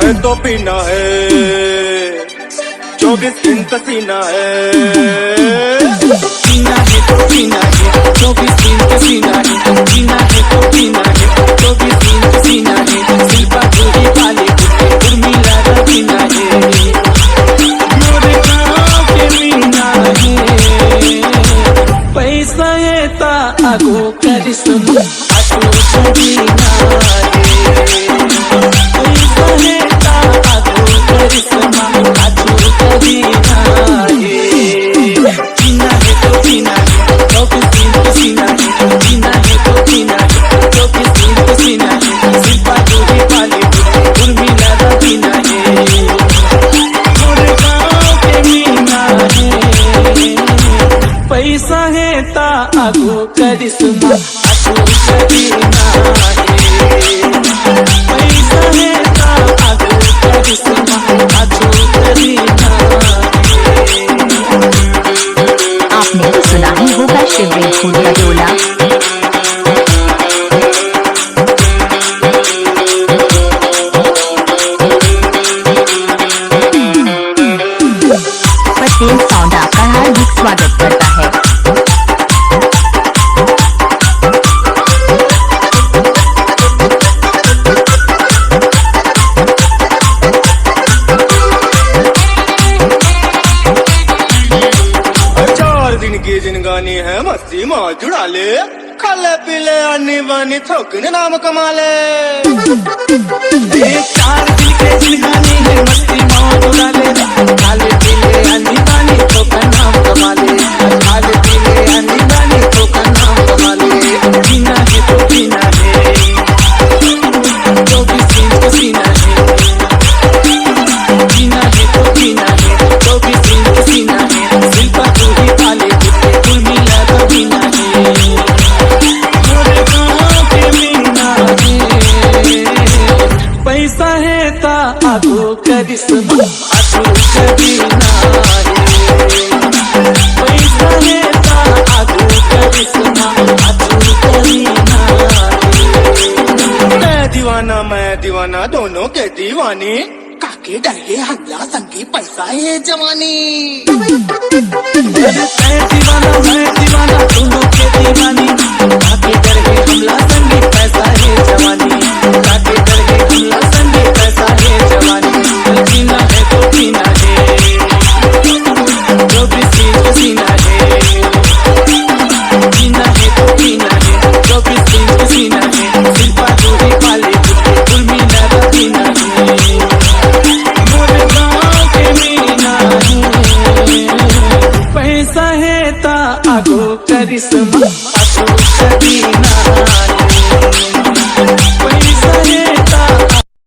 है तो पीना है, 24 दिन पसीना है। पीना है तो पीना है, 24 दिन पसीना है। पीना है तो पीना है, 24 दिन पसीना है। शिल्पा जोड़ी वाले उर्मिला रवीना है, मोरे गाँव के मीना है। पैसा है ता आगो करिश्मा आजो करीना है। पैसा है ता आगो करिश्मा आजो करीना है। पीना है तो पीना है, 24 दिन पसीना है। पीना है तो पीना है, 24 दिन पसीना है। शिल्पा जोड़ी वाले उर्मिला रवीना है, मोरे गाँव के मीना है। पैसा है ता आगो करिश्मा आजो करीना है। पैसा है ता आगो करिश्मा आजो करीना है। आपने तो सुना ही होगा शिवलिंग फूल का डोला। पटेल साउंड आपका हार्दिक स्वागत करता है। दिन की जिनगानी है मस्ती मौज जुड़ा ले, खाले पीले आनी बानी थोकने नाम कमा ले। 4 दिन के जिनगानी है मस्ती मौज उड़ा ले, खाले पीले आनी बानी थोका नाम कमा ले। खाले पीले आनी बानी थोका नाम कमा ले। पीना है तो पीना है, 24 दिन पसीना है। पीना है तो पीना है, 24 दिन पसीना है। शिल्पा जोड़ी वाले उर्मिला रवीना है, मोरे गाँव के मीना है। पैसा है ता आगो करिश्मा आजो करीना है। पैसा है ता आगो करिश्मा आजो करीना है। मैं दीवाना दोनों के दीवानी, काके डर गए हमला संगी पैसा है जवानी। मैं दीवाना दोनों के दीवानी, काके डर गए हमला संगी पैसा है जवानी। काके डर गए हमला संगी पैसा है जवानी। पीना है तो पीना है, 24 दिन पसीना है। पीना है तो पीना है, 24 दिन पसीना है। शिल्पा जोड़ी वाले उर्मिला रवीना है, मोरे गाँव के मीना है। पैसा है ता आगो करिश्मा